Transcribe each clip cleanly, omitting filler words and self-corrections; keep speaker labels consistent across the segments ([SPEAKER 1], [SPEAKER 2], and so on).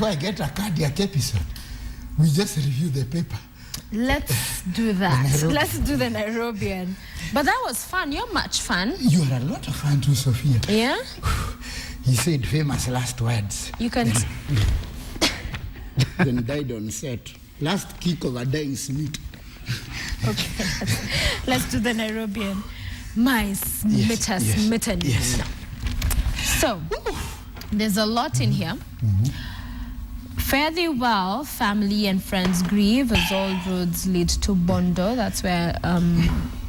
[SPEAKER 1] before I get a cardiac episode, we just review the paper.
[SPEAKER 2] Let's do that. Let's do the Nairobian. But that was fun. You're much fun.
[SPEAKER 1] You are a lot of fun too, Sophia.
[SPEAKER 2] Yeah?
[SPEAKER 1] He said famous last words.
[SPEAKER 2] You can...
[SPEAKER 1] Then died on set. Last kick of a dying meat.
[SPEAKER 2] Okay, let's do the Nairobian. My smitten.
[SPEAKER 1] Yes.
[SPEAKER 2] So, there's a lot in here. Fare thee well, family and friends grieve as all roads lead to Bondo. That's where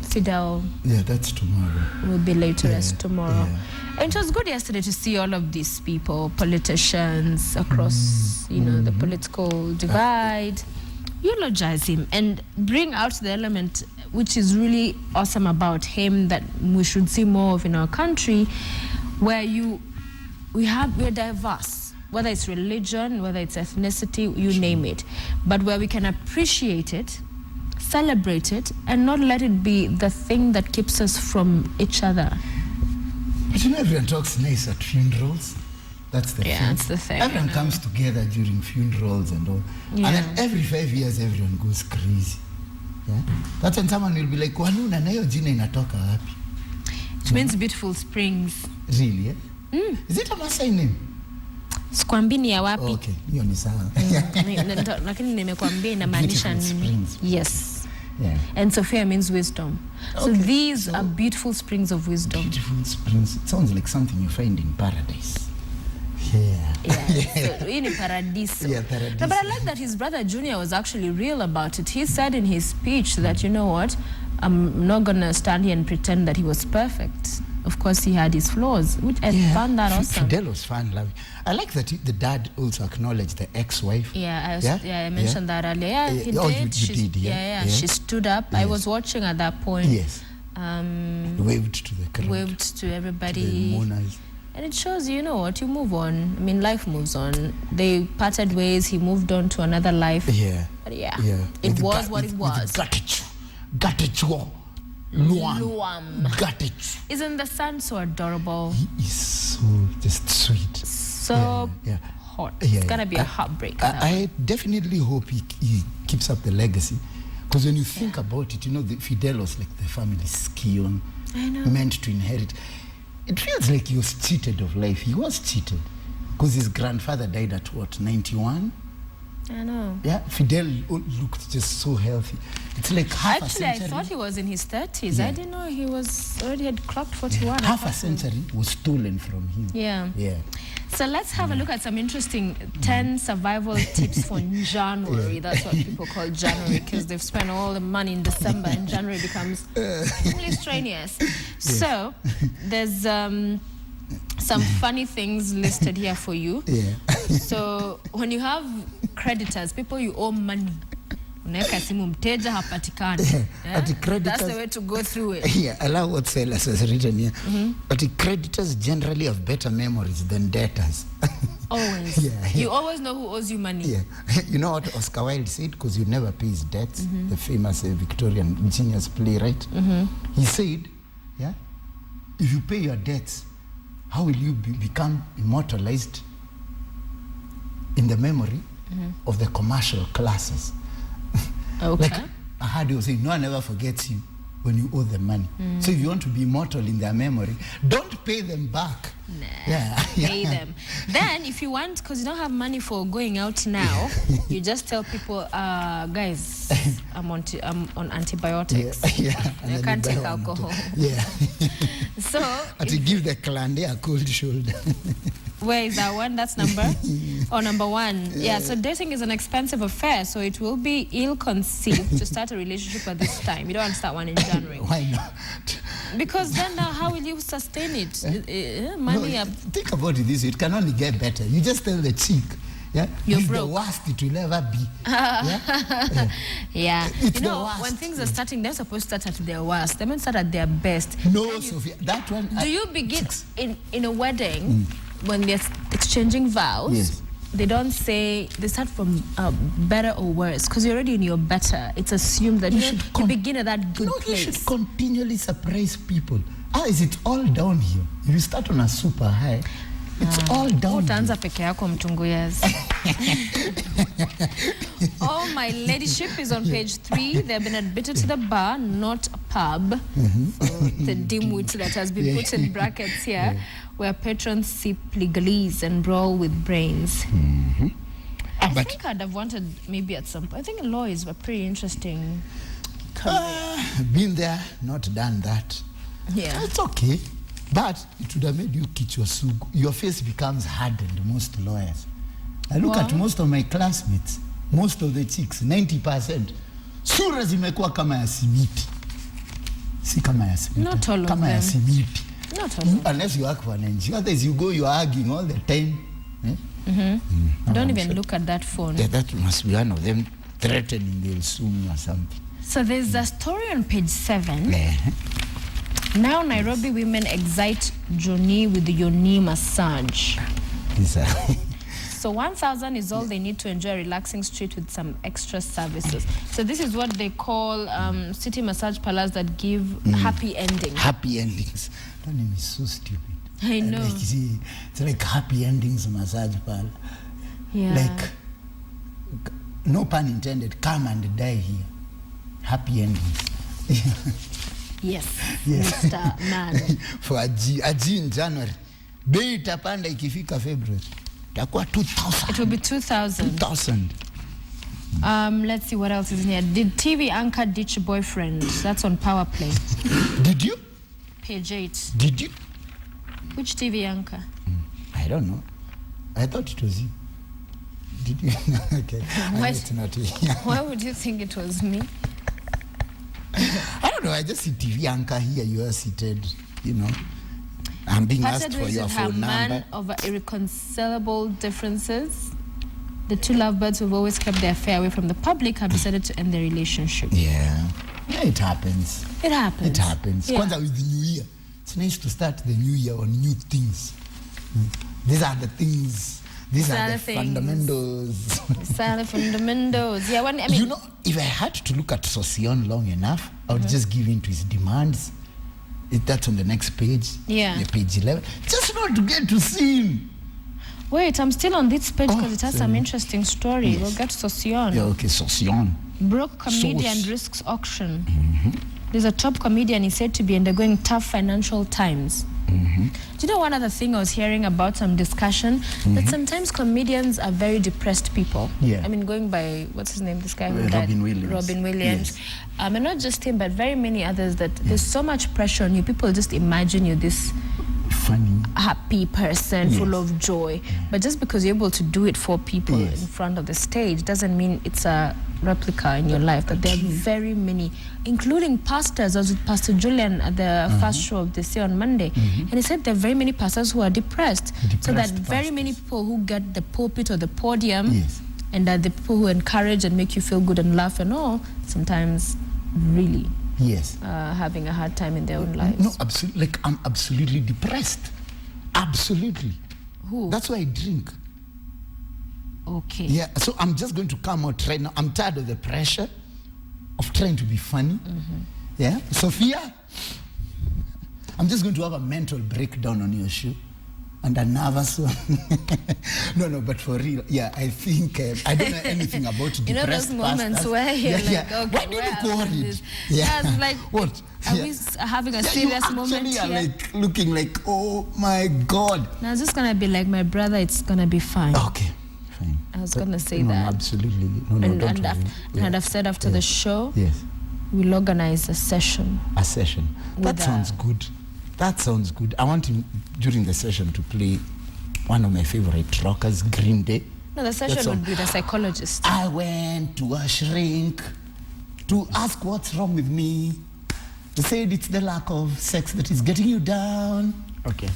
[SPEAKER 2] Fidel...
[SPEAKER 1] Yeah, that's tomorrow.
[SPEAKER 2] Will be laid to rest tomorrow. Yeah. And it was good yesterday to see all of these people, politicians across, the political divide, eulogize him and bring out the element which is really awesome about him that we should see more of in our country, where we're diverse. Whether it's religion, whether it's ethnicity, you name it. But where we can appreciate it, celebrate it, and not let it be the thing that keeps us from each other.
[SPEAKER 1] But everyone talks nice at funerals. That's the thing.
[SPEAKER 2] Yeah, that's the thing.
[SPEAKER 1] Everyone comes together during funerals and all. Yeah. And then every 5 years, everyone goes crazy. Yeah? That's when someone will be like, Wanuna, na hiyo jina inatoka wapi?
[SPEAKER 2] It means beautiful springs.
[SPEAKER 1] Really, eh? Is it a Maasai name?
[SPEAKER 2] Sikwambii ya wapi.
[SPEAKER 1] Okay, hiyo ni sawa.
[SPEAKER 2] Lakini nimekuambia inamaanisha nini? Yes.
[SPEAKER 1] Yeah.
[SPEAKER 2] And Sophia means wisdom. Okay. So these are beautiful springs of wisdom.
[SPEAKER 1] Beautiful springs. It sounds like something you find in paradise. Yeah.
[SPEAKER 2] So in paradiso.
[SPEAKER 1] Yeah, paradiso.
[SPEAKER 2] No, but I like that his brother Junior was actually real about it. He said in his speech that, you know what, I'm not going to stand here and pretend that he was perfect. Of course, he had his flaws, which I found that awesome.
[SPEAKER 1] Fidel was fun, loving. I like that the dad also acknowledged the ex-wife.
[SPEAKER 2] I mentioned that earlier. Yeah, he did.
[SPEAKER 1] Oh, you did, yeah.
[SPEAKER 2] She stood up. Yes. I was watching at that point.
[SPEAKER 1] Yes. Waved to the crowd.
[SPEAKER 2] Waved to everybody.
[SPEAKER 1] To the mourners.
[SPEAKER 2] And it shows, you know what, you move on. I mean, life moves on. They parted ways. He moved on to another life.
[SPEAKER 1] Yeah.
[SPEAKER 2] But it was what it was.
[SPEAKER 1] Gratitude. Luam.
[SPEAKER 2] Isn't the son so adorable?
[SPEAKER 1] He is so just sweet.
[SPEAKER 2] So hot. It's going to be a heartbreak.
[SPEAKER 1] I definitely hope he keeps up the legacy. Because when you think about it, the Fidel was like the family's scion.
[SPEAKER 2] I know.
[SPEAKER 1] Meant to inherit. It feels like he was cheated of life. He was cheated. Because his grandfather died at 91?
[SPEAKER 2] I know.
[SPEAKER 1] Yeah, Fidel looked just so healthy. It's like half a century.
[SPEAKER 2] Actually, I thought he was in his 30s. Yeah. I didn't know he was already had clocked 41.
[SPEAKER 1] Yeah. Half a century was stolen from him.
[SPEAKER 2] Yeah.
[SPEAKER 1] Yeah.
[SPEAKER 2] So let's have a look at some interesting 10 survival tips for January. That's what people call January, because they've spent all the money in December and January becomes really strenuous. So there's some funny things listed here for you.
[SPEAKER 1] Yeah.
[SPEAKER 2] So when you have creditors, people you owe money, that's the way to go through it.
[SPEAKER 1] Yeah, I love what Silas has written here. But the creditors generally have better memories than debtors.
[SPEAKER 2] Always. Yeah. You always know who owes you money.
[SPEAKER 1] Yeah. You know what Oscar Wilde said? Because you never pay his debts. The famous Victorian genius playwright. He said, if you pay your debts, how will you become immortalized in the memory of the commercial classes?
[SPEAKER 2] Okay.
[SPEAKER 1] Like Ahadi was saying, no one ever forgets you when you owe them money. So if you want to be immortal in their memory, don't pay them back.
[SPEAKER 2] Nah, pay them. Then if you want, because you don't have money for going out now, you just tell people, guys, I'm on antibiotics. I can't take alcohol. So
[SPEAKER 1] to give the clan a cold shoulder.
[SPEAKER 2] Where is that one? That's number one. Yeah, so dating is an expensive affair, so it will be ill-conceived to start a relationship at this time. You don't want to start one in January.
[SPEAKER 1] Why not?
[SPEAKER 2] Because then how will you sustain it? Money up.
[SPEAKER 1] Think about it this way. It can only get better. You just tell the chick,
[SPEAKER 2] you're
[SPEAKER 1] it's
[SPEAKER 2] broke.
[SPEAKER 1] The worst it will ever be. It's the worst.
[SPEAKER 2] When things are starting, they're supposed to start at their worst. They don't start at their best.
[SPEAKER 1] No, Sophia, that one.
[SPEAKER 2] Do you begin in a wedding when they're exchanging vows?
[SPEAKER 1] Yes.
[SPEAKER 2] They don't say, they start from better or worse, because you're already in your better. It's assumed that you begin at that good place.
[SPEAKER 1] You should continually surprise people. Is it all down here? If you start on a super high, It's all down.
[SPEAKER 2] Utaanza peke yako mtunguyas. Oh, my ladyship is on page 3. They've been admitted to the bar, not a pub. So the dimwit that has been put in brackets here, where patrons sip legalese and brawl with brains. I think I'd have wanted maybe at some point. I think lawyers were pretty interesting.
[SPEAKER 1] Been there, not done that.
[SPEAKER 2] Yeah.
[SPEAKER 1] It's okay. But it would have made you kichwa sugu. Your face becomes hardened, most lawyers. I look at most of my classmates, most of the chicks, 90%. Sura zimekuwa kama ya simiti. Si kama ya simiti.
[SPEAKER 2] Not all of
[SPEAKER 1] kama
[SPEAKER 2] them.
[SPEAKER 1] Ya simiti.
[SPEAKER 2] Not all of them.
[SPEAKER 1] Unless you work for an NGO. Otherwise you go, you're arguing all the time.
[SPEAKER 2] Don't even look at that phone.
[SPEAKER 1] Yeah, that must be one of them threatening they'll sue me or something.
[SPEAKER 2] So there's a story on page 7. Now Nairobi women excite Johnny with the Yoni massage. So 1,000 is all they need to enjoy a relaxing street with some extra services. So this is what they call city massage parlors that give happy endings.
[SPEAKER 1] Happy endings. That name is so stupid.
[SPEAKER 2] I know.
[SPEAKER 1] Like, see, it's like happy endings massage parlor.
[SPEAKER 2] Yeah.
[SPEAKER 1] Like, no pun intended, come and die here. Happy endings.
[SPEAKER 2] Yes, Mr. Man.
[SPEAKER 1] For a G in January. Bei itapanda ikifika February. Itakuwa 2,000.
[SPEAKER 2] It will be 2,000.
[SPEAKER 1] 2,000.
[SPEAKER 2] Let's see what else is in here. Did TV anchor ditch boyfriend? That's on Power Play.
[SPEAKER 1] Did you?
[SPEAKER 2] Page 8.
[SPEAKER 1] Did you?
[SPEAKER 2] Which TV anchor?
[SPEAKER 1] I don't know. I thought it was you. Did you? Okay. It's not you.
[SPEAKER 2] Why would you think it was me?
[SPEAKER 1] I don't know. I just see TV anchor here. You are seated, you know. I'm being asked for your phone number.
[SPEAKER 2] Man over irreconcilable differences. The two lovebirds who've always kept their affair away from the public have decided to end their relationship.
[SPEAKER 1] Yeah, it happens.
[SPEAKER 2] It happens.
[SPEAKER 1] It happens.
[SPEAKER 2] Yeah.
[SPEAKER 1] Kwanza with the new year. It's nice to start the new year on new things. These are the things. These are the fundamentals.
[SPEAKER 2] These are the fundamentals. Yeah, I mean,
[SPEAKER 1] you know, if I had to look at Sosion long enough, I would just give in to his demands. That's on the next page.
[SPEAKER 2] Yeah.
[SPEAKER 1] Page 11. Just not to get to see him.
[SPEAKER 2] Wait, I'm still on this page because it has some interesting story.
[SPEAKER 1] Yes.
[SPEAKER 2] We'll get to Sosion.
[SPEAKER 1] Yeah, okay, Sosion.
[SPEAKER 2] Broke comedian risks auction. There's a top comedian, he's said to be undergoing tough financial times. Do you know one other thing I was hearing about some discussion? That sometimes comedians are very depressed people.
[SPEAKER 1] Yeah.
[SPEAKER 2] I mean, going by, what's his name, this guy who died?
[SPEAKER 1] Robin Williams.
[SPEAKER 2] Robin Williams.
[SPEAKER 1] Yes.
[SPEAKER 2] And not just him, but very many others that there's so much pressure on you. People just imagine you this
[SPEAKER 1] funny,
[SPEAKER 2] happy person, full of joy. But just because you're able to do it for people in front of the stage doesn't mean it's a replica in your life. That there are very many, including pastors. I was with Pastor Julian at the first show of this year on Monday, and he said there are very many pastors who are depressed. So that very many people who get the pulpit or the podium, and that the people who encourage and make you feel good and laugh and all, sometimes really having a hard time in their own lives.
[SPEAKER 1] No, absolutely. Like, I'm absolutely depressed. Absolutely.
[SPEAKER 2] Who?
[SPEAKER 1] That's why I drink.
[SPEAKER 2] Okay.
[SPEAKER 1] Yeah, so I'm just going to come out right now. I'm tired of the pressure of trying to be funny. Yeah, Sophia, I'm just going to have a mental breakdown on your show. And a nervous one. No, but for real, yeah, I think, I don't know anything about depressed
[SPEAKER 2] you know those moments
[SPEAKER 1] pastors.
[SPEAKER 2] where you're like, okay,
[SPEAKER 1] why do you look worried?
[SPEAKER 2] Yeah, it's like,
[SPEAKER 1] what?
[SPEAKER 2] Are we having a serious moment
[SPEAKER 1] you
[SPEAKER 2] here?
[SPEAKER 1] actually are like looking like, oh my God.
[SPEAKER 2] Now it's just gonna be like, my brother, it's gonna be fine.
[SPEAKER 1] Okay, fine.
[SPEAKER 2] I was gonna say that.
[SPEAKER 1] Absolutely. No, don't worry.
[SPEAKER 2] And I've said after the show, we'll organize a session.
[SPEAKER 1] A session. That sounds good. That sounds good. I want him during the session to play one of my favorite rockers, Green Day.
[SPEAKER 2] No, the session would be the psychologist.
[SPEAKER 1] I went to a shrink to ask what's wrong with me. They said it's the lack of sex that is getting you down. Okay.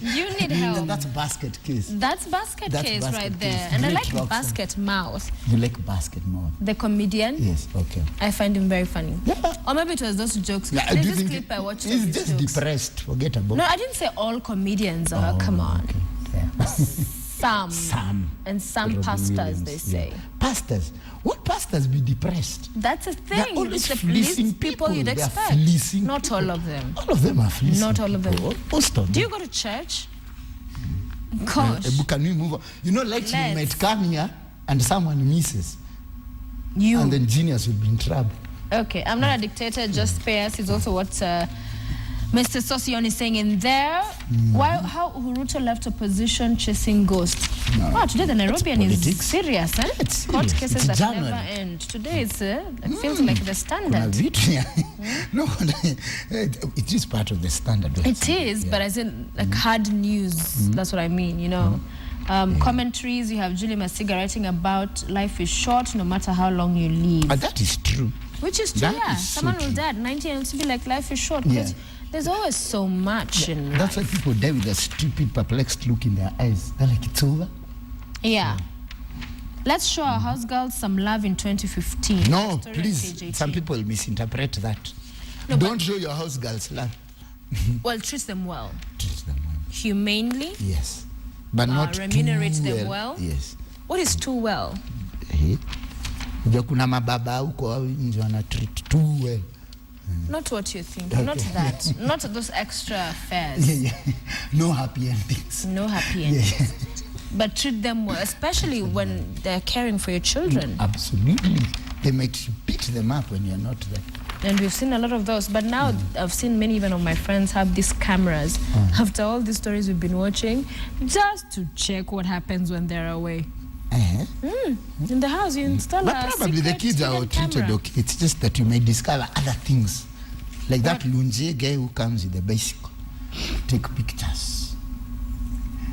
[SPEAKER 2] You need help.
[SPEAKER 1] That's basket case.
[SPEAKER 2] That's basket case right there. And I like basket mouth.
[SPEAKER 1] You like basket mouth?
[SPEAKER 2] The comedian?
[SPEAKER 1] Yes, okay.
[SPEAKER 2] I find him very funny.
[SPEAKER 1] Yeah.
[SPEAKER 2] Or maybe it was those jokes.
[SPEAKER 1] Yeah,
[SPEAKER 2] There's this clip I watched.
[SPEAKER 1] He's just depressed. Forget about it.
[SPEAKER 2] No, I didn't say all comedians are. Come on.
[SPEAKER 1] Okay. Yeah.
[SPEAKER 2] Some. And some
[SPEAKER 1] Robbie
[SPEAKER 2] pastors,
[SPEAKER 1] Williams,
[SPEAKER 2] they say.
[SPEAKER 1] Yeah. Pastors. What pastors be depressed?
[SPEAKER 2] That's a thing.
[SPEAKER 1] They're always
[SPEAKER 2] It's the
[SPEAKER 1] fleecing
[SPEAKER 2] least people you'd
[SPEAKER 1] They're
[SPEAKER 2] expect.
[SPEAKER 1] fleecing
[SPEAKER 2] Not
[SPEAKER 1] people.
[SPEAKER 2] all of them.
[SPEAKER 1] All of them are fleecing.
[SPEAKER 2] Not all of them.
[SPEAKER 1] people. Most of them.
[SPEAKER 2] Do you go to church? Gosh.
[SPEAKER 1] Can we move on? You know, lately you
[SPEAKER 2] Let's.
[SPEAKER 1] might come here and someone misses.
[SPEAKER 2] You.
[SPEAKER 1] And then genius will be in trouble.
[SPEAKER 2] Okay, I'm not a dictator, just pay us is also what Mr. Sosion is saying in there. How Uhuruto left opposition chasing ghosts.
[SPEAKER 1] No.
[SPEAKER 2] Wow, today the Nairobian is
[SPEAKER 1] politics.
[SPEAKER 2] serious, eh?
[SPEAKER 1] It's
[SPEAKER 2] Court
[SPEAKER 1] serious.
[SPEAKER 2] cases
[SPEAKER 1] It's
[SPEAKER 2] that
[SPEAKER 1] January.
[SPEAKER 2] never end. Today it's, it feels like the
[SPEAKER 1] Kuna
[SPEAKER 2] standard.
[SPEAKER 1] vitu ya- No, it is part of the standard.
[SPEAKER 2] It is, but as in like hard news, that's what I mean, you know. Commentaries, you have Julie Masiga writing about life is short no matter how long you live.
[SPEAKER 1] But that is true.
[SPEAKER 2] Which is true,
[SPEAKER 1] That
[SPEAKER 2] yeah.
[SPEAKER 1] is so
[SPEAKER 2] Someone will
[SPEAKER 1] true.
[SPEAKER 2] die at 90 and it'll be like life is short.
[SPEAKER 1] Yeah.
[SPEAKER 2] Because there's always so much in
[SPEAKER 1] That's why
[SPEAKER 2] life.
[SPEAKER 1] people die with a stupid, perplexed look in their eyes. They're like, it's over.
[SPEAKER 2] Yeah. Let's show our house girls some love in 2015.
[SPEAKER 1] No,
[SPEAKER 2] Story on
[SPEAKER 1] please.
[SPEAKER 2] page 18.
[SPEAKER 1] Some people misinterpret that.
[SPEAKER 2] No,
[SPEAKER 1] Don't show your house girls love.
[SPEAKER 2] Well, treat them well.
[SPEAKER 1] Treat them well.
[SPEAKER 2] Humanely.
[SPEAKER 1] Yes. But not
[SPEAKER 2] Remunerate
[SPEAKER 1] too
[SPEAKER 2] them well.
[SPEAKER 1] Yes.
[SPEAKER 2] What is too well?
[SPEAKER 1] Unajua kuna mababa huko nje wana treat too well.
[SPEAKER 2] Not what you think. Not that. Not those extra fares.
[SPEAKER 1] Yeah. No happy endings.
[SPEAKER 2] No happy endings. But treat them well, especially when they're caring for your children.
[SPEAKER 1] Absolutely. They might beat them up when you're not there.
[SPEAKER 2] And we've seen a lot of those. But now I've seen many even of my friends have these cameras after all these stories we've been watching, just to check what happens when they're away. In the house, you install
[SPEAKER 1] But
[SPEAKER 2] a
[SPEAKER 1] probably the
[SPEAKER 2] secret
[SPEAKER 1] kids are
[SPEAKER 2] hidden
[SPEAKER 1] treated
[SPEAKER 2] camera.
[SPEAKER 1] okay. It's just that you may discover other things. Like that Lunje guy who comes with a bicycle. Take pictures.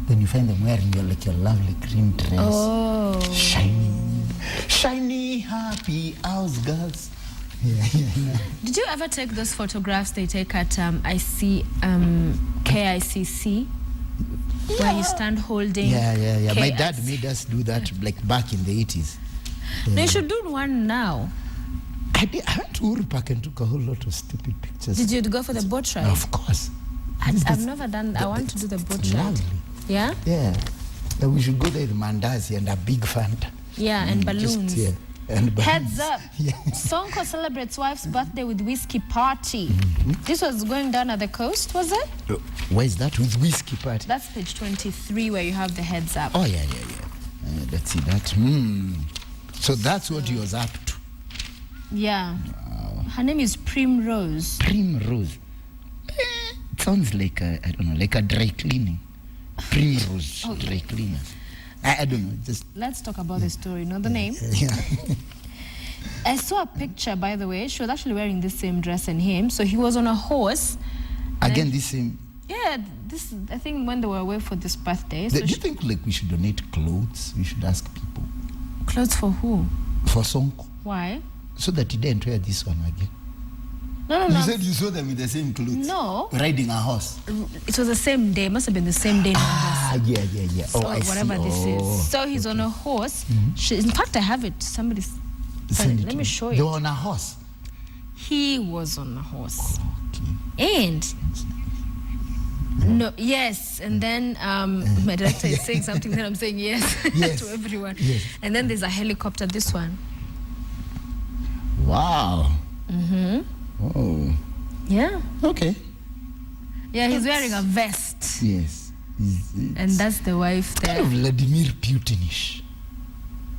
[SPEAKER 1] Then you find them wearing your lovely green dress.
[SPEAKER 2] Oh.
[SPEAKER 1] Shiny, happy house girls. Yeah.
[SPEAKER 2] Did you ever take those photographs they take at KICC? Where you stand holding.
[SPEAKER 1] Yeah. My dad
[SPEAKER 2] KICC?
[SPEAKER 1] made us do that like back in the 80s.
[SPEAKER 2] No, you should do one now.
[SPEAKER 1] I went to Uhuru Park and took a whole lot of stupid pictures.
[SPEAKER 2] Did you go for the boat ride?
[SPEAKER 1] Of course.
[SPEAKER 2] I've never done that. I want to do the boat
[SPEAKER 1] It's
[SPEAKER 2] ride.
[SPEAKER 1] lovely.
[SPEAKER 2] Yeah?
[SPEAKER 1] Yeah. Then we should go there with mandazi and a big Fanta.
[SPEAKER 2] Yeah, and balloons.
[SPEAKER 1] Just, and balloons.
[SPEAKER 2] Heads up.
[SPEAKER 1] Yeah.
[SPEAKER 2] Sonko celebrates wife's birthday with whiskey party. This was going down at the coast, was it?
[SPEAKER 1] Where is that? With whiskey party?
[SPEAKER 2] That's page 23 where you have the heads up.
[SPEAKER 1] Oh, yeah. Let's see that. So that's what he was up to.
[SPEAKER 2] Yeah. Her name is Primrose.
[SPEAKER 1] Primrose. It sounds like I don't know, like a dry cleaning. Primrose dry cleaner. I don't know. Just
[SPEAKER 2] Let's talk about the story, not the name.
[SPEAKER 1] yeah.
[SPEAKER 2] I saw a picture, by the way. She was actually wearing the same dress and him. So he was on a horse.
[SPEAKER 1] Again, this same.
[SPEAKER 2] Yeah, this I think when they were away for this birthday. So
[SPEAKER 1] Do you think like we should donate clothes? We should ask people
[SPEAKER 2] clothes for who?
[SPEAKER 1] for Sonko,
[SPEAKER 2] Why?
[SPEAKER 1] so that he didn't wear this one again.
[SPEAKER 2] No.
[SPEAKER 1] You said you saw them with the same clothes.
[SPEAKER 2] No.
[SPEAKER 1] Riding a horse.
[SPEAKER 2] It was the same day. Must have been the same day.
[SPEAKER 1] Yeah.
[SPEAKER 2] So
[SPEAKER 1] I
[SPEAKER 2] whatever
[SPEAKER 1] see.
[SPEAKER 2] this is. So he's on a horse. In fact, I have it. Somebody
[SPEAKER 1] Send it
[SPEAKER 2] let
[SPEAKER 1] to
[SPEAKER 2] me show
[SPEAKER 1] They
[SPEAKER 2] you.
[SPEAKER 1] were on a horse.
[SPEAKER 2] He was on a horse.
[SPEAKER 1] Okay.
[SPEAKER 2] And no, yes, and then my director is saying something, then I'm saying yes,
[SPEAKER 1] Yes.
[SPEAKER 2] to everyone.
[SPEAKER 1] Yes.
[SPEAKER 2] And then there's a helicopter, this one.
[SPEAKER 1] Wow. Oh.
[SPEAKER 2] Yeah.
[SPEAKER 1] Okay.
[SPEAKER 2] Yeah, he's wearing a vest.
[SPEAKER 1] Yes.
[SPEAKER 2] And that's the wife
[SPEAKER 1] Kind
[SPEAKER 2] there.
[SPEAKER 1] of Vladimir Putinish.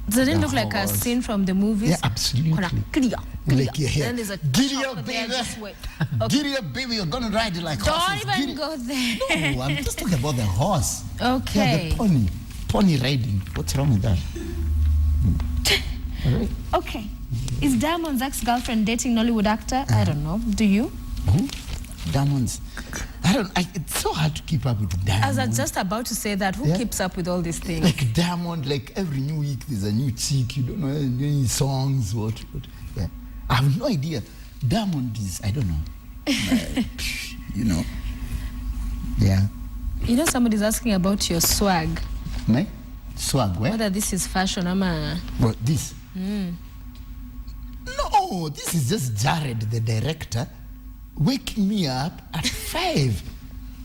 [SPEAKER 2] Does it
[SPEAKER 1] the
[SPEAKER 2] look like a
[SPEAKER 1] horse.
[SPEAKER 2] scene from the movies?
[SPEAKER 1] Yeah, absolutely.
[SPEAKER 2] Like,
[SPEAKER 1] yeah.
[SPEAKER 2] Then there's a
[SPEAKER 1] Giddy
[SPEAKER 2] chopper
[SPEAKER 1] up,
[SPEAKER 2] there,
[SPEAKER 1] baby.
[SPEAKER 2] just wait. Okay.
[SPEAKER 1] Giddy up, baby. You're gonna ride it like
[SPEAKER 2] Don't
[SPEAKER 1] horses.
[SPEAKER 2] even
[SPEAKER 1] Giddy-
[SPEAKER 2] go there.
[SPEAKER 1] No, I'm just talking about the horse.
[SPEAKER 2] Okay.
[SPEAKER 1] Yeah, the pony. Pony riding. What's wrong with that? All right.
[SPEAKER 2] Okay. Is Diamond's ex-girlfriend dating Nollywood actor? I don't know. Do you?
[SPEAKER 1] Who? Diamonds. It's so hard to keep up with Diamond.
[SPEAKER 2] I was just about to say that. Who
[SPEAKER 1] Yeah.
[SPEAKER 2] keeps up with all these things?
[SPEAKER 1] Like Diamond, like every new week there's a new chick. You don't know any songs. What? Yeah. I have no idea. Diamond is, I don't know. You know. Yeah.
[SPEAKER 2] You know, somebody's asking about your swag.
[SPEAKER 1] My swag, where?
[SPEAKER 2] Whether this is fashion,
[SPEAKER 1] What, this? No, this is just Jared, the director, waking me up at 5,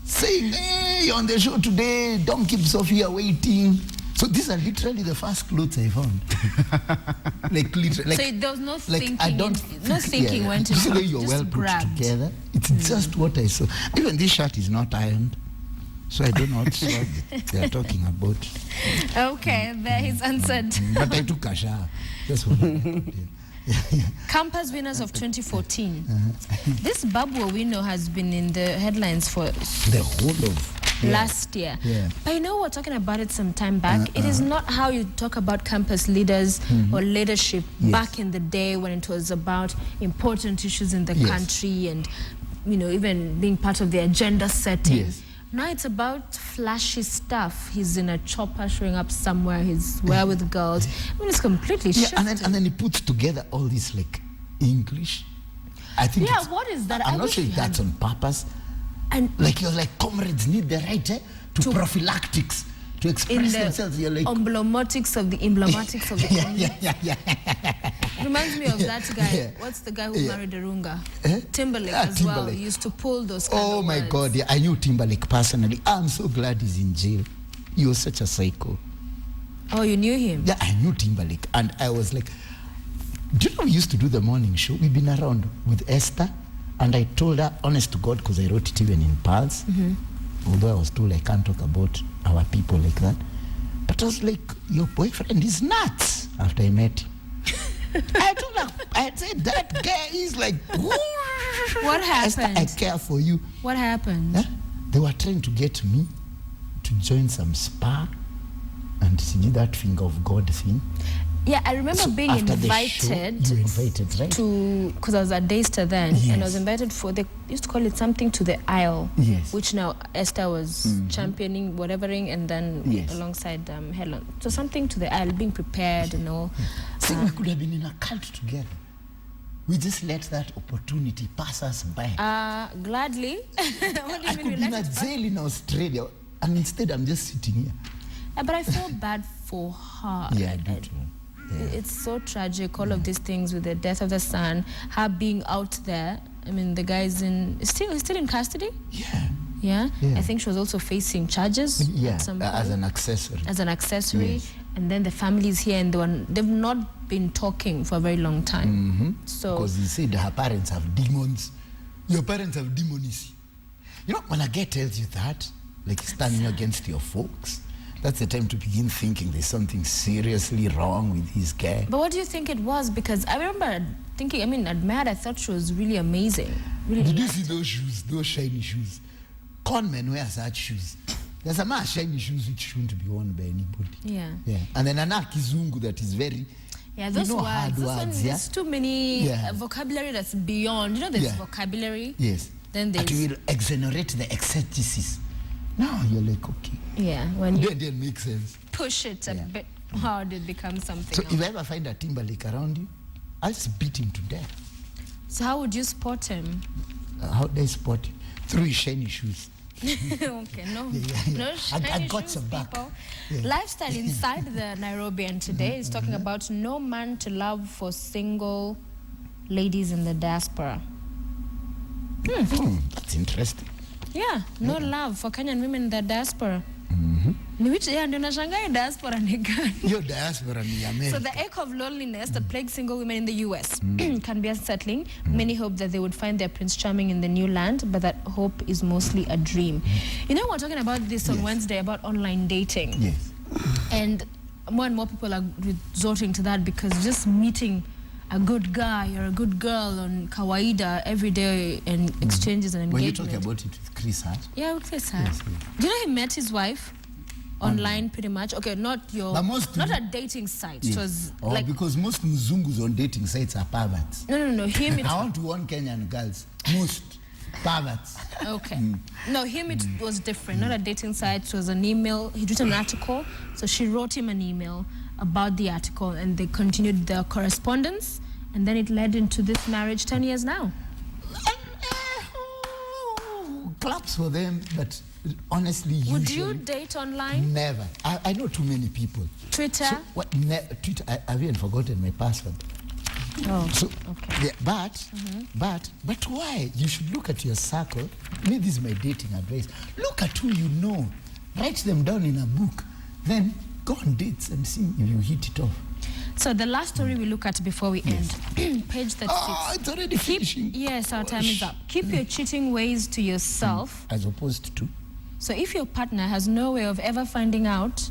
[SPEAKER 1] saying, hey, on the show today, don't keep Sophia waiting. So these are literally the first clothes I found. Like literally.
[SPEAKER 2] So there was no thinking.
[SPEAKER 1] I don't
[SPEAKER 2] no thinking went
[SPEAKER 1] into
[SPEAKER 2] into
[SPEAKER 1] it. You're
[SPEAKER 2] just
[SPEAKER 1] well
[SPEAKER 2] grabbed.
[SPEAKER 1] put together. It's just what I saw. Even this shirt is not ironed. So I don't know what they are talking about.
[SPEAKER 2] Okay, there is answered.
[SPEAKER 1] But I took a shower. That's what I did.
[SPEAKER 2] Campus winners of 2014. This Babu Owino has been in the headlines for
[SPEAKER 1] The whole of
[SPEAKER 2] last year.
[SPEAKER 1] Yeah.
[SPEAKER 2] But you know, we're talking about it some time back. It is not how you talk about campus leaders or leadership back in the day when it was about important issues in the country and, you know, even being part of the agenda setting.
[SPEAKER 1] Yes.
[SPEAKER 2] Now it's about flashy stuff. He's in a chopper showing up somewhere. He's where with girls. I mean, it's completely shifted.
[SPEAKER 1] And then he puts together all this like English. I think.
[SPEAKER 2] Yeah, what is that?
[SPEAKER 1] I'm not sure if that's on purpose.
[SPEAKER 2] And
[SPEAKER 1] like you're like, comrades need the right to prophylactics to express themselves. You're like
[SPEAKER 2] emblematics of the emblematics of the
[SPEAKER 1] yeah.
[SPEAKER 2] Reminds me of that guy.
[SPEAKER 1] Yeah.
[SPEAKER 2] What's the guy who married Arunga? Timberlake
[SPEAKER 1] Yeah,
[SPEAKER 2] as well.
[SPEAKER 1] Timberlake.
[SPEAKER 2] He used to pull those kind
[SPEAKER 1] Oh
[SPEAKER 2] of
[SPEAKER 1] my
[SPEAKER 2] words.
[SPEAKER 1] God, yeah, I knew Timberlake personally. I'm so glad he's in jail. He was such a psycho.
[SPEAKER 2] Oh, you knew him?
[SPEAKER 1] Yeah, I knew Timberlake. And I was like, do you know we used to do the morning show? We've been around with Esther. And I told her, honest to God, because I wrote it even in Pulse, although I was told I can't talk about our people like that. But I was like, your boyfriend is nuts after I met him. I told her, I said, that guy is like,
[SPEAKER 2] What
[SPEAKER 1] Esther,
[SPEAKER 2] happened?
[SPEAKER 1] I care for you.
[SPEAKER 2] What happened?
[SPEAKER 1] Huh? They were trying to get me to join some spa and see that finger of God thing.
[SPEAKER 2] Yeah, I remember
[SPEAKER 1] So
[SPEAKER 2] being
[SPEAKER 1] after the
[SPEAKER 2] invited,
[SPEAKER 1] show, you were invited, right?
[SPEAKER 2] to, because I was at Daystar then, and I was invited for, they used to call it something to the aisle,
[SPEAKER 1] Yes.
[SPEAKER 2] which now Esther was championing, whatevering, and then
[SPEAKER 1] Yes.
[SPEAKER 2] alongside Helen. So something to the aisle, being prepared and all.
[SPEAKER 1] See, we could have been in a cult together. We just let that opportunity pass us by.
[SPEAKER 2] Gladly. What do
[SPEAKER 1] I
[SPEAKER 2] you mean
[SPEAKER 1] could
[SPEAKER 2] we
[SPEAKER 1] be in
[SPEAKER 2] let
[SPEAKER 1] a
[SPEAKER 2] it pass?
[SPEAKER 1] jail in Australia, and instead I'm just sitting here.
[SPEAKER 2] But I feel bad for her.
[SPEAKER 1] Yeah, I do too. Yeah.
[SPEAKER 2] It's so tragic, all of these things with the death of the son, her being out there. I mean, the guy's still in custody?
[SPEAKER 1] Yeah.
[SPEAKER 2] Yeah?
[SPEAKER 1] Yeah.
[SPEAKER 2] I think she was also facing charges
[SPEAKER 1] Yeah,
[SPEAKER 2] at some point.
[SPEAKER 1] as an accessory.
[SPEAKER 2] As an accessory.
[SPEAKER 1] Yes.
[SPEAKER 2] And then the family's here and they've not been talking for a very long time. So
[SPEAKER 1] Because he said her parents have demons. Your parents have demons. You know, when a guy tells you that, like standing against your folks, that's the time to begin thinking there's something seriously wrong with his guy.
[SPEAKER 2] But what do you think it was? Because I remember thinking, I mean, admired, I thought she was really amazing. Really
[SPEAKER 1] Did you
[SPEAKER 2] liked
[SPEAKER 1] see those shoes, those shiny shoes? Con men wear such shoes. There's a man shiny shoes which shouldn't be worn by anybody.
[SPEAKER 2] Yeah.
[SPEAKER 1] Yeah. And then another kizungu that is very,
[SPEAKER 2] Yeah, those
[SPEAKER 1] you know, hard
[SPEAKER 2] words. Those
[SPEAKER 1] words,
[SPEAKER 2] ones,
[SPEAKER 1] yeah?
[SPEAKER 2] there's too many
[SPEAKER 1] Yeah.
[SPEAKER 2] vocabulary that's beyond. You know, there's
[SPEAKER 1] Yeah.
[SPEAKER 2] vocabulary.
[SPEAKER 1] yes.
[SPEAKER 2] Then
[SPEAKER 1] That
[SPEAKER 2] there's
[SPEAKER 1] will exonerate the eccentricities. Now you're like, okay.
[SPEAKER 2] yeah. When you
[SPEAKER 1] Then makes sense.
[SPEAKER 2] push it a bit hard, it becomes something
[SPEAKER 1] So
[SPEAKER 2] else.
[SPEAKER 1] if I ever find a Timberlake around you, I'll just beat him to death.
[SPEAKER 2] So how would you spot him?
[SPEAKER 1] How do I spot him? Through his shiny shoes.
[SPEAKER 2] Okay, no,
[SPEAKER 1] Yeah.
[SPEAKER 2] no
[SPEAKER 1] I
[SPEAKER 2] shiny
[SPEAKER 1] got
[SPEAKER 2] shoes,
[SPEAKER 1] some back.
[SPEAKER 2] people.
[SPEAKER 1] Yeah.
[SPEAKER 2] Lifestyle inside the Nairobian today is talking about no man to love for single ladies in the diaspora.
[SPEAKER 1] That's interesting.
[SPEAKER 2] Yeah, no love for Kenyan women in the diaspora. Ni which ndio nashangaa diaspora ni gani?
[SPEAKER 1] Your diaspora in America.
[SPEAKER 2] So the ache of loneliness that plagues single women in the US can be unsettling. Many hope that they would find their Prince Charming in the new land, but that hope is mostly a dream. You know, we're talking about this on Wednesday about online dating.
[SPEAKER 1] Yes.
[SPEAKER 2] And more people are resorting to that because just meeting a good guy or a good girl on kawaida every day and exchanges and
[SPEAKER 1] When you
[SPEAKER 2] engagement.
[SPEAKER 1] talk about it with Chris Hart,
[SPEAKER 2] Yeah, with Chris Hart.
[SPEAKER 1] Yes,
[SPEAKER 2] Do you know he met his wife online pretty much? Okay, not a dating site. It was like
[SPEAKER 1] because most Mzungus on dating sites are perverts.
[SPEAKER 2] no. Him it
[SPEAKER 1] I want to warn Kenyan girls. Most perverts.
[SPEAKER 2] okay. No, him it was different. Not a dating site. It was an email. He'd written an article, so she wrote him an email about the article, and they continued their correspondence, and then it led into this marriage 10 years now.
[SPEAKER 1] Claps for them, but honestly,
[SPEAKER 2] Would
[SPEAKER 1] usually,
[SPEAKER 2] you date online?
[SPEAKER 1] never. I know too many people.
[SPEAKER 2] Twitter?
[SPEAKER 1] So, what, Twitter, I've even forgotten my password.
[SPEAKER 2] Oh,
[SPEAKER 1] So,
[SPEAKER 2] okay.
[SPEAKER 1] yeah, but why? You should look at your circle. Maybe this is my dating advice. Look at who you know. Write them down in a book. Then Go on dates and see if you hit it off.
[SPEAKER 2] So the last story we look at before we end, page 36.
[SPEAKER 1] Oh, it's already finishing.
[SPEAKER 2] Yes, our time is up. Keep your cheating ways to yourself.
[SPEAKER 1] As opposed to?
[SPEAKER 2] So if your partner has no way of ever finding out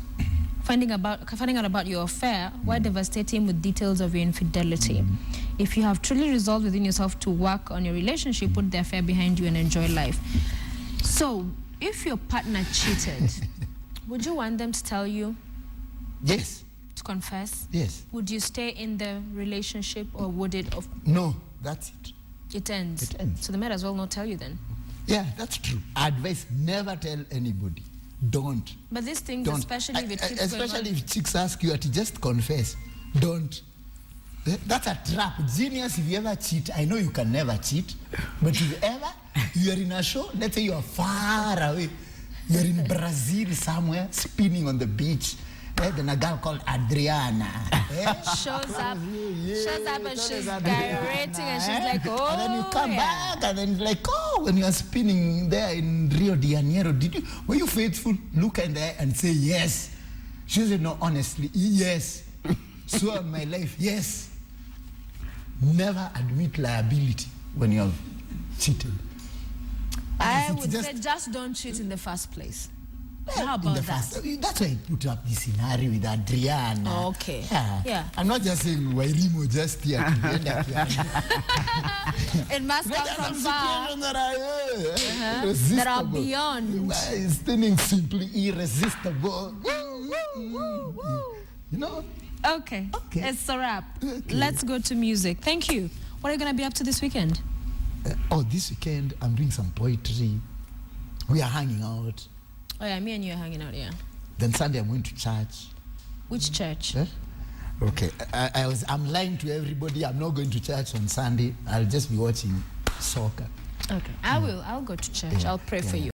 [SPEAKER 2] about your affair, why devastate him with details of your infidelity? If you have truly resolved within yourself to work on your relationship, put the affair behind you and enjoy life. So if your partner cheated, would you want them to tell you?
[SPEAKER 1] Yes.
[SPEAKER 2] To confess?
[SPEAKER 1] Yes.
[SPEAKER 2] Would you stay in the relationship, or would it?
[SPEAKER 1] No, that's it.
[SPEAKER 2] It ends.
[SPEAKER 1] It ends.
[SPEAKER 2] So they might as well not tell you then.
[SPEAKER 1] Yeah, that's true. Advice: never tell anybody. Don't.
[SPEAKER 2] But these things,
[SPEAKER 1] Don't.
[SPEAKER 2] especially if it keeps
[SPEAKER 1] especially
[SPEAKER 2] going on.
[SPEAKER 1] if chicks ask you to just confess, don't. That's a trap. Genius, if you ever cheat, I know you can never cheat, but if ever you're in a show, let's say you're far away, you're in Brazil somewhere, spinning on the beach, then a girl called Adriana
[SPEAKER 2] shows up and she's gyrating and she's like, oh,
[SPEAKER 1] and then you come back and then like, oh, when you are spinning there in Rio de Janeiro, were you faithful? Look in there and say yes. She said, no, honestly, yes. So my life, yes. Never admit liability when you have cheated.
[SPEAKER 2] I would say just don't cheat in the first place. How about that?
[SPEAKER 1] That's why I put up this scenario with Adriana.
[SPEAKER 2] Oh, okay. Yeah.
[SPEAKER 1] I'm not just saying Wairimo just here to the end of
[SPEAKER 2] It must come from far. That are beyond.
[SPEAKER 1] Spinning simply irresistible. You know?
[SPEAKER 2] Okay. It's a wrap. Okay. Let's go to music. Thank you. What are you going to be up to this weekend?
[SPEAKER 1] This weekend I'm doing some poetry. We are hanging out.
[SPEAKER 2] Oh yeah, me and you are hanging out, yeah.
[SPEAKER 1] Then Sunday I'm going to church.
[SPEAKER 2] Which church?
[SPEAKER 1] Okay, I'm lying to everybody. I'm not going to church on Sunday. I'll just be watching soccer.
[SPEAKER 2] Okay, I'll go to church. I'll pray for you.